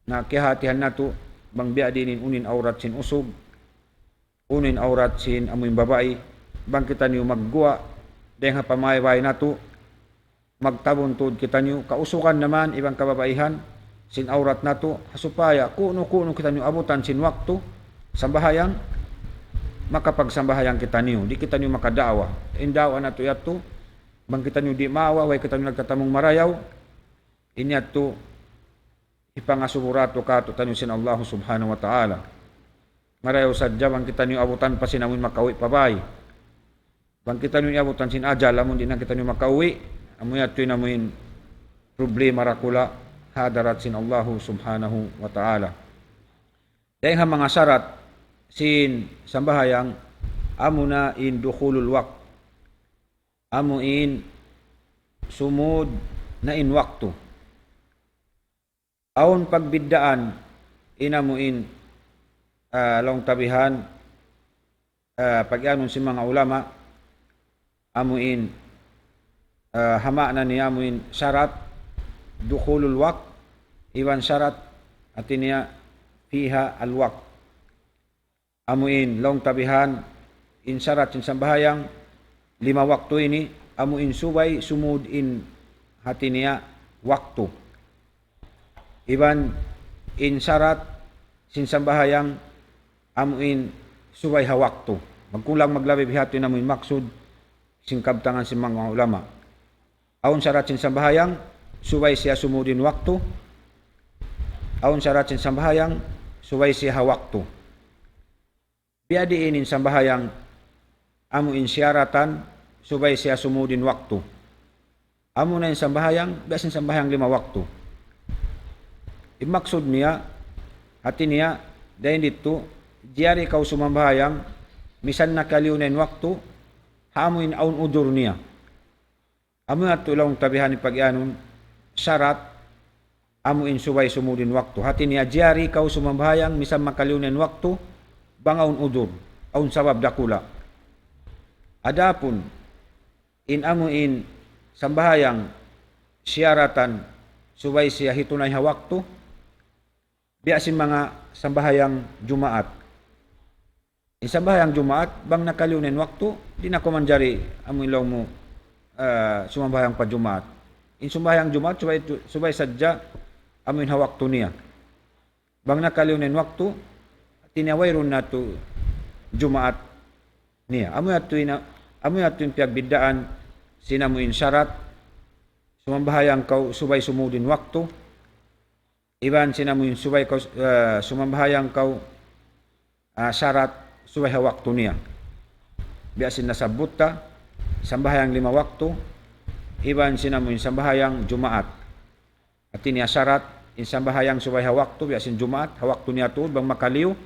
na kihatihan nato bang biadinin unin aurat sin usog unin aurat sin amuin babae bang kita niyo magguwa dengan pamayway nato magtabon tuod kita niyo kausukan naman ibang kababaihan sin aurat nato hasupaya kuno kita niyo abutan sin waktu sambahayang makapagsambahayang kita niyo di kita niyo makadawa indawa nato yato bang kita niyo di maawa way kita niyo nagtatamong marayaw inyato ipangasugurato ka to tanyo sin Allah subhanahu wa ta'ala. Marayo sadya bang kita niyo abutan pa sinamun makauwi pabay. Bang kita niyo abutan sin ajal amon di na kita niyo makauwi, amoy atoy namuin problema rakula hadarat sin Allah subhanahu wa ta'ala. Dahil nga mga syarat sin sambahayang amuna in dukhulul waqt. Amo in sumud na in waktu. Aun pagbiddaan inamuin long tabihan pag-anon si mga ulama amuin hama na niya amuin syarat dukhulul waqt iwan syarat atinya fiha al waqt. Amuin long tabihan in syarat in sambahayang 5 waktu ini amuin subay sumud in hati niya waktu. Iban in syarat sin sambahayang amuin subay ha waktu. Magkulang maglabi bihati namuin maksud sin kabtangan sin mga ulama. Aun syarat sin sambahayang subay siya sumudin waktu. Aun syarat sin sambahayang subay siya ha waktu. Biadiin in sambahayang amuin syaratan subay siya sumudin waktu. Amo na in sambahayang biasin sambahayang 5 waktu. Imaksud niya hati niya dahil dito diari kau sumambahayang misan nakaliunan waktu hamuin aun udur niya. Amo nga tulong tabihan ni pag-ianon syarat amuin subay sumudin waktu. Hati niya diari kau sumambahayang misan makaliunan waktu bangaun udur aun sabab dakula. Adapun in amuin sambahayang syaratan subay siya hitunay ha waktu biasin mga sambahayang Jumaat. In sambahayang Jumaat bang nakaliunan waktu di na ko manjari amuin law mo sumambahayang pa Jumaat. In sumbayang Jumaat subay sadya amuin ha waktu niya. Bang nakaliunan waktu tinawayron na to Jumaat niya. Amoy atoy piyagbiddaan sinamuin syarat sumambahayang kau subay sumudin waktu. Iban sinamuin subay kau sumambahayang kau syarat subay ha waktu niya. Biasin nasabut ta sambahayang 5 waktu. Iban sinamuin sambahayang Jumaat. At niya syarat in sambahayang subay ha waktu biasin Jumaat ha waktu niya tuod bang makaliw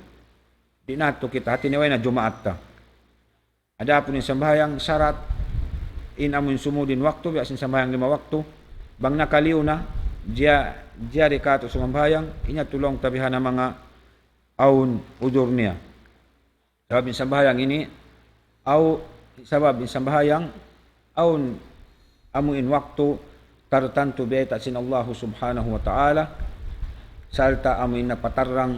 di nato kita hati niya na Jumaat ta. Adapun in sambahayang syarat in amun sumudin waktu biasin sambahayang 5 waktu bang nakaliw na dia rekato sumambahayang inya tulong tabihan ng mga aun udur niya. Sabab in sambahayang ini sabab in sambahayang aun amuin waktu tartantu beta sin Allah subhanahu wa ta'ala salta amuin napatarang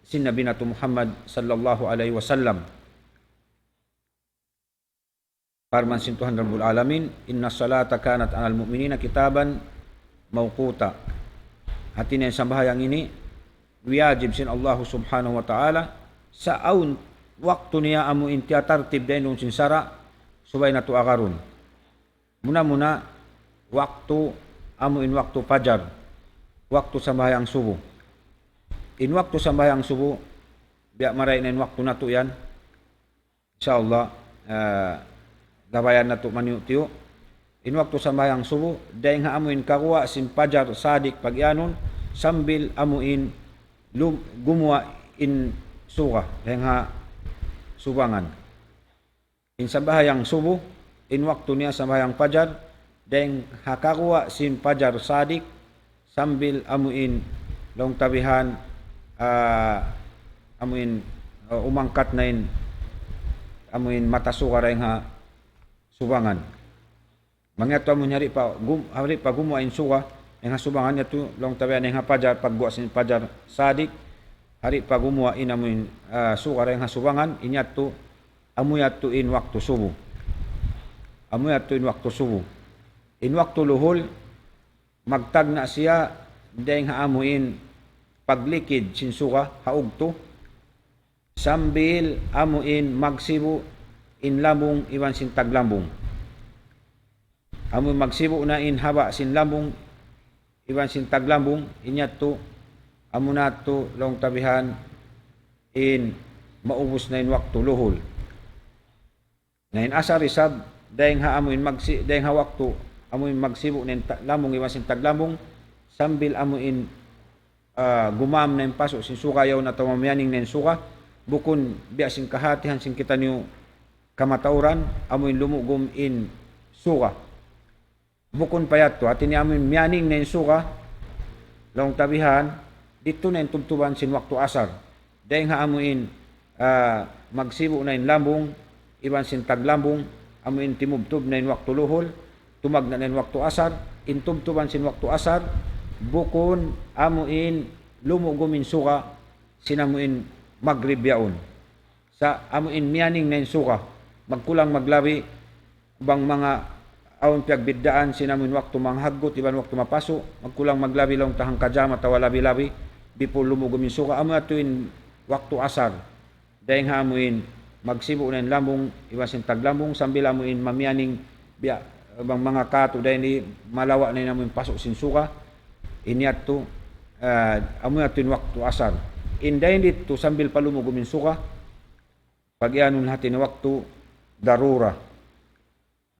sin Nabi nato Muhammad sallallahu alaihi wasallam. Farman sin Tuhan Rabbul Alamin, inna salata kanat anal mu'minina kitaban mawquta. Hati na yung sambahayang ini, wajib sin Allah subhanahu wa ta'ala, sa aun waktu niya amu intiya tartib din nung sinsara, subay na to agarun. Muna-muna, waktu amu in waktu fajar, waktu sambahayang subuh. In waktu sambahayang subuh, biya maray na in waktu na to yan, insyaAllah, gabayan na to maniutiyo. In waktu sambayang subuh dahil nga amuin kakuha sin pajar sadik pagyanon sambil amuin gumuha in suka dahil nga subangan. In sambayang subuh in waktu niya sambayang pajar dahil hakakuha sin pajar sadik sambil amuin long tabihan amuin umangkat na in amuin mata suka dahil nga subangan. Mangyat mo nyari pa gumain suka yang subangan niya tu long tabihan yang pajar pagbuat sin pajar sadik hari pa gumawa inamuin suka yang subangan inyat tu amuyat tu in waktu subuh. Amuyat tu in waktu subuh. In waktu luhul magtagna siya dahil amuin paglikid sin suka haug tu sambil amuin magsibu in lambung iwan sin taglambung. Amoy magsibo na in haba sin lambung iban sin taglambong inyat to amo nato long tabihan in maubos na in waktu luhol. Ngayon asar isab dayeng ha amuin dayeng ha waktu amuin magsibo nin lamong iban sin taglambong sambil amuin gumam na yung paso sin suka yaw na tamamyaning na yung suka bukon biya sin kahatihan sin kita niyo kamatauran amuin lumugom in suka bukon payat to atin amuin myaning na yung suka long tabihan dito na yung tubtuban sin waktu asar dahil nga amuin magsibo na yung lambong iban sin taglambong amuin timubtub na yung waktu luhol tumag na yung waktu asar intubtuban sin waktu asar bukon amuin lumugumin suka sinamuin magrib yaon sa amuin miyaning na yung suka magkulang maglabi bang mga aon piagbiddaan sinamuin waktu manghagot iban waktu mapaso magkulang maglabi long tahang kajama tawa labi-labi bipol lumugumin suka amu atuin waktu asar dahil nga amuin magsibo na yung lambong iban sin taglambong sambil amuin mamiyaning biya bang mga kato dahil ni malawa na yung amuin pasok sin suka inyat to amoy atin waktu asar inday dito sambil palumugumin suka pagyanon natin waktu darura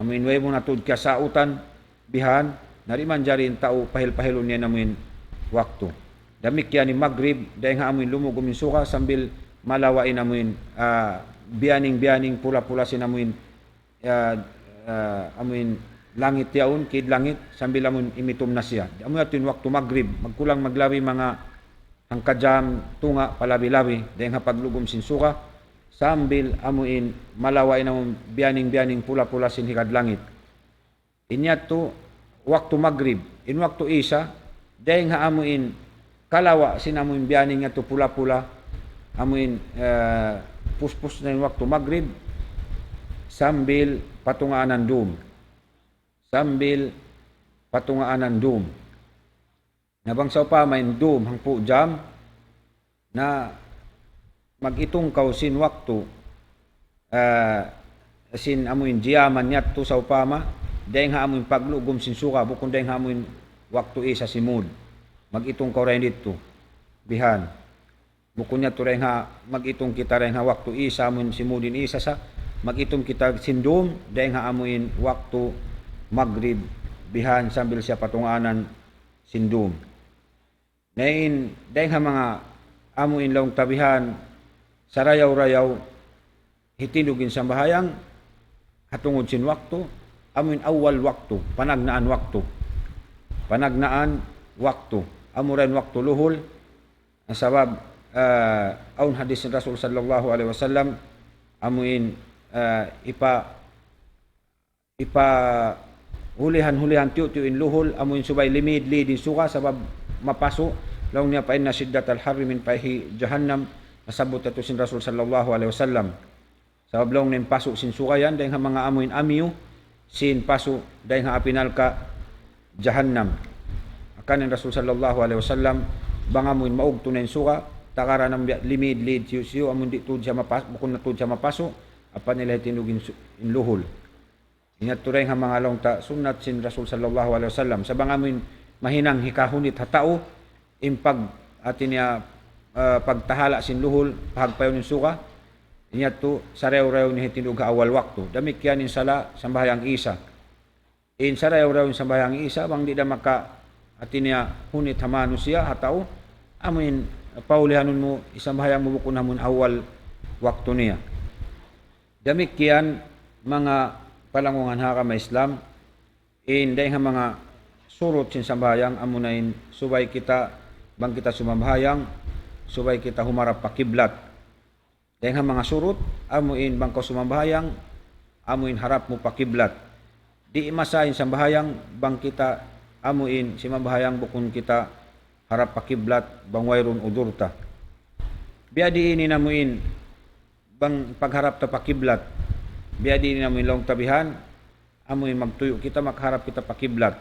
amoy inway mo natud kasautan bihan nariman jarin tao pahil-pahilon niya namin waktu damik yan ni magrib dahil nga amoy lumugumin suka sambil malawain amoy biyaning pula-pula sin amoy amoy langit yaon, kid langit, sambil amun imitum na siya. Amun atin waktu magrib, magkulang maglabi mga hangkajam, tunga, palabi-labi, dahil nga paglugom sin suka, sambil amuin malawain amun biyaning pula-pula sin hikad langit. Inyat to, waktu magrib, in waktu isa, dahil nga amuin kalawa sin amuin biyaning nga to pula-pula, amuin puspus na yung waktu magrib, sambil patungaan ng dum. Sambil patungaan ng dum. Nabangsaw pa may dum hangpo jam na magitungkaw sin waktu sin amuin jiyaman nyat to sa upama dahil nga amuin paglugom sin suka bukon dahil nga amuin waktu isa simud magitungkaw rin dito bihan bukon niya to rin nga magitong kita rin nga waktu isa amuin simudin isa sa magitong kita sin dum dahil nga amuin waktu magrib bihan sambil siya patunganan sindum. Nain dahil nga mga amuin long tabihan sa rayaw-rayaw hitinugin sa bahayang hatungod sin waktu amuin awal waktu panagnaan waktu amuren waktu luhul ang sabab aun hadis ni Rasul sallallahu alaihi wasallam amuin ipa hulihan tiyo-tiyoin luhol amuin subay limid din suka sabab mapaso law niya pa inna siddat al-harri min pahi jahannam nasabot ato sin Rasul sallallahu alaihi wasallam sabab law nin paso sin suka yan dahil nga mga amuin amiyo sin paso dahil nga apinal ka jahannam akan ni Rasul sallallahu alaihi wasallam bang amuin maug tunayin suka takara ng limid siyo amuin di tud siya mapaso bukon na tud siya mapaso apan nila tinugin in luhol. Ingat turay nga mga long ta sunnat sin Rasul sallallahu alaihi wasallam sa bangamin mahinang hikahunit hatao impag atin niya pagtahala sin luhol pagpayon ni suka ingat to sarew-rew ni hitinug awal waktu damik yan in sala sambayang isa in sarew-rew in sambayang isa bang di da maka atin niya hunit hamano siya hatao amin paulihanon mo isambahayang mo bukon hamon awal waktu niya damik yan mga palangungan haka may Islam inday nga mga surot sin sambayang amunain subay kita bang kita sumambahayang subay kita humarap pa kiblat dahil nga mga surot amuin bang ko sumambahayang amuin harap mo pa kiblat di masahin sambayang bang kita amuin simambahayang bukon kita harap pa kiblat bang wayron udurta biya di ini namuin bang pagharap ta pa kiblat biya din namin long tabihan amoy magtuyo kita magharap kita pakiblat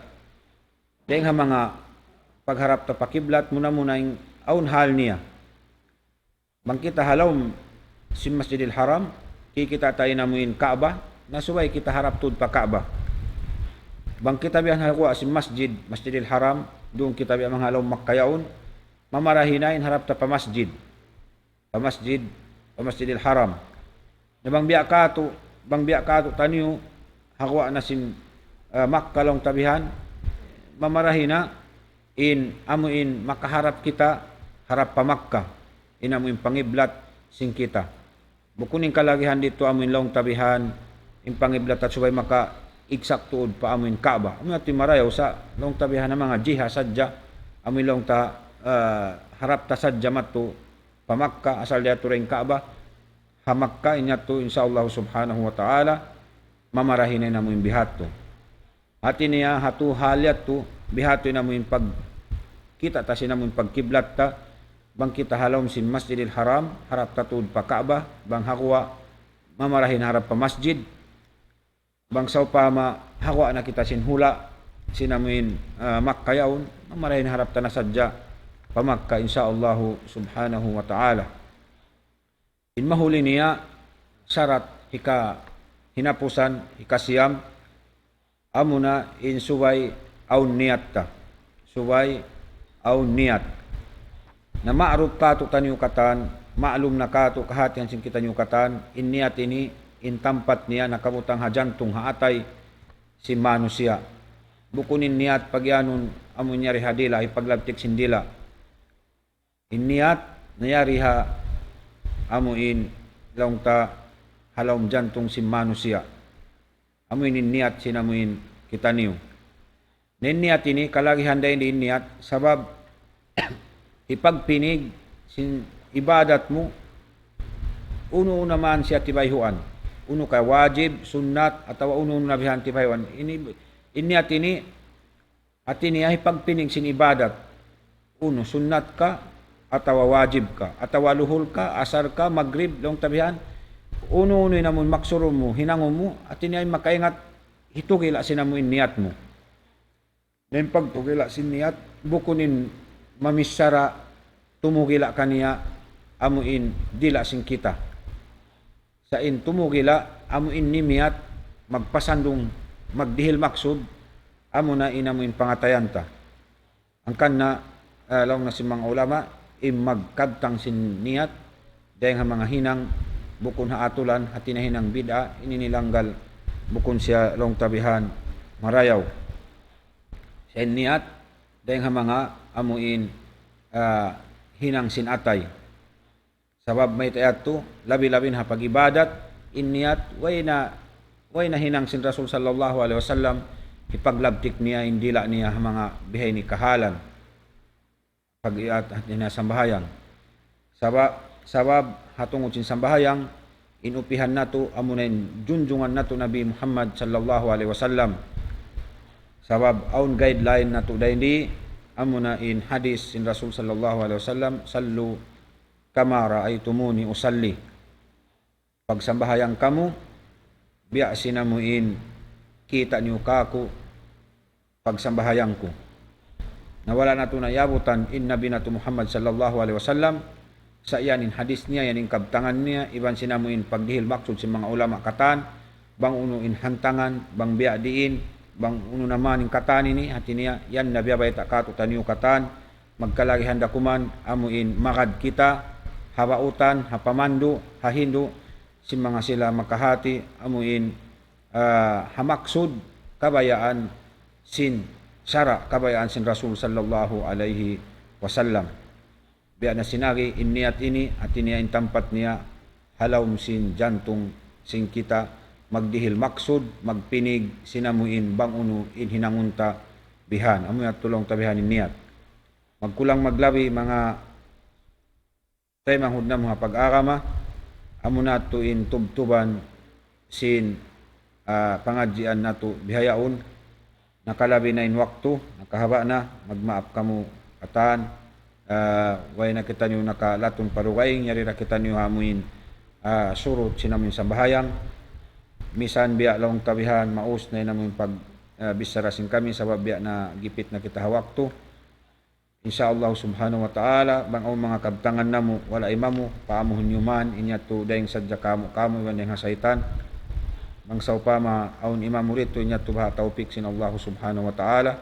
dahil nga mga pagharap ta pakiblat muna yung aun hal niya bang kita halaw si Masjidil Haram kikita tayo namin Kaaba nasubay kita harap tud pa Kaaba bang kita biyan halwa si Masjidil Haram doon kita biya mga halaw makkayaon, mamarahinain harap ta pamasjid. Pamasjidil Haram. Na bang biya ka to taniyo hakwa na sin makkalong tabihan, mamarahina amuin makaharap kita harap pa Makkah. Inamuin pangiblat sing kita. Bukunin kalagihan dito amuin long tabihan, in pangiblat at subay maka iksak tuod pa amuin Kaaba. Amuin ati marayaw sa long tabihan ng mga jiha sadya, amuin long ta harap ta sadya matu pa Makkah asal dia turing Kaaba. Hamakka inya to insyaallah subhanahu wa ta'ala mamarahin na mo yung bihato. Hati niya hatu halyat to bihato na mo yung pag kita ta sina mo yung pagkiblat ta bang kita halom sin Masjidil Haram harap ta tuod pa Kaaba bang hakwa mamarahin harap pa masjid bang saw pa hakwa na kita sin hula sinamuin Makkayaon mamarahin harap ta na sadya pa Makka insyaallah subhanahu wa ta'ala. In mahuli niya syarat hinapusan siyam amuna in suway aun niyat ta. Suway aun niyat. Na ma'ruf ka to tanyo katan, ma'lum na ka to kahatian sin kita nyo katan, in niyat ini in tampat niya nakabutang hajantong haatay si manusia. Bukunin niyat pagyanon amun nyari hadila ipaglabtik sindila. In niyat nayari ha amuin long ta halom jantong si manusia. Amuin niat sinamuin kita niyo. Niat ini kalagihan day niat sabab ipagpinig sin ibadat mo uno naman siya tibayhuan. Uno ka wajib, sunnat atawa uno nabihan tibayhuan. Niat ini ati niya ipagpinig sin ibadat. Uno sunnat ka atawa wajib ka, atawa luhul ka, asar ka, magrib, long tabihan, uno namon maksuro mo, hinangom mo, at ini ay makaingat, hitugila sinamuin niyat mo. Then pagtugila sin niyat, bukunin mamisara, tumugila kaniya, amuin dila sing kita. Sa in tumugila, amuin nimiyat, magpasandong, magdihil maksud, amo na inamuin pangatayanta. Ang kanna, lang na si mga ulama, magkabtang sin niyat dahil mga hinang bukon haatulan at tinahinang bid'a ininilanggal bukon siya long tabihan marayaw sa niyat dahil mga amuin hinang sin atay sabab may tayat to labi-labin ha pag-ibadat in niyat way na hinang sin Rasul sallallahu alaihi wasallam ipaglabtik niya indila niya mga bihay ni kahalan pag-iat at sambahayan. Sabab hatungod sin sambahayan inupihan nato amunen junjungan nato Nabi Muhammad sallallahu alaihi wasallam. Sabab aun guideline nato dayndi amuna in hadis sin Rasul sallallahu alaihi wasallam sallu kama raaitumuni usalli. Pag sambahayan kamu biya sinamuin kita niyo kako pag sambahayan ko. Nawala na ito na yabutan in Nabi nato Muhammad sallallahu alaihi wasallam sa yanin hadis niya yanin kabtangan niya iban sinamuin pagdihil maksud si mga ulama katan bang unuin hantangan bang biya diin bang uno naman in katan ini hati niya yan na biya bayta kato taniyo katan magkalagihan dakuman amuin makad kita hawautan hapamando hahindo si mga sila makahati amuin hamaksud kabayaan sin syara kabayaan sin Rasul sallallahu alaihi wasallam. Biya na sinagi inniyat ini at niya in tampat niya halawm sin jantong sin kita magdihil maksud magpinig sinamuin bang uno in hinangunta bihan amoy at tulong tabihan niyat. Magkulang maglabi mga tay manghud na mga pag-agama amo nato in tubtuban sin pangadjian nato bihayaon nakalabi na in waktu, nakahaba na, magmaap kamo katan, way na kita nyo nakalatong parugaing, yari na kita nyo hamuin surut sinamin sa bahayang, misan biya lang tabihan, maus na namin pag bisarasin kami, sabab biya na gipit na kita hawak to. Insyaallah subhanahu wa ta'ala, bang ang mga kabtangan namo, wala imamu, paamuhon nyo man, inya to dahing sadya kamo, iwan dahing hasaitan, bang sa upama aun imamu rito inya tubaha taupik sin Allah subhanahu wa ta'ala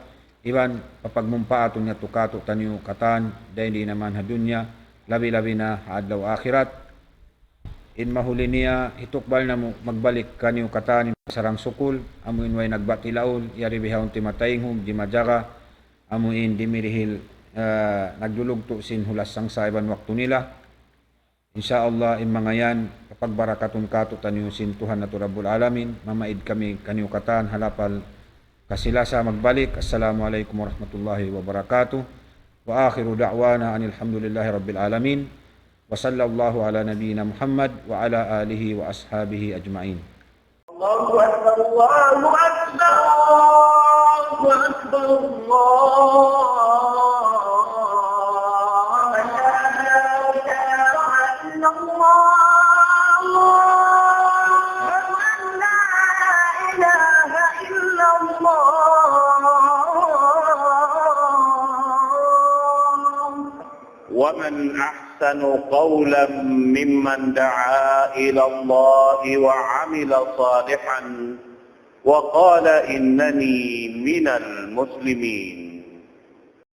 iban papagmumpa aton nga tukato tanyo katan dahil di naman ha dunya labi-labi na adlaw akhirat in mahuli niya hitukbal na mo magbalik kanyo katan sarang sukul amuin way nagbatilaol yari bihawon ti matayinghom di majaga amuin di mirihil nagdulugto sin hulas sang sa iban waktu nila insyaallah in mga yan kapag barakatun kato tanyo sin Tuhan na Rabbul Alamin mamaid kami kanyo katan halapal kasilasa magbalik. Assalamualaikum warahmatullahi wabarakatuh. Wa akhiru da'wana anil hamdulillahi rabbil alamin. Wa sallallahu ala nabiyyina Muhammad wa ala alihi wa ashabihi ajma'in. Allahu akbar, Allahu akbar, Allahu akbar, ومن أحسن قولا ممن دعا إلى الله وعمل صالحا وقال إنني من المسلمين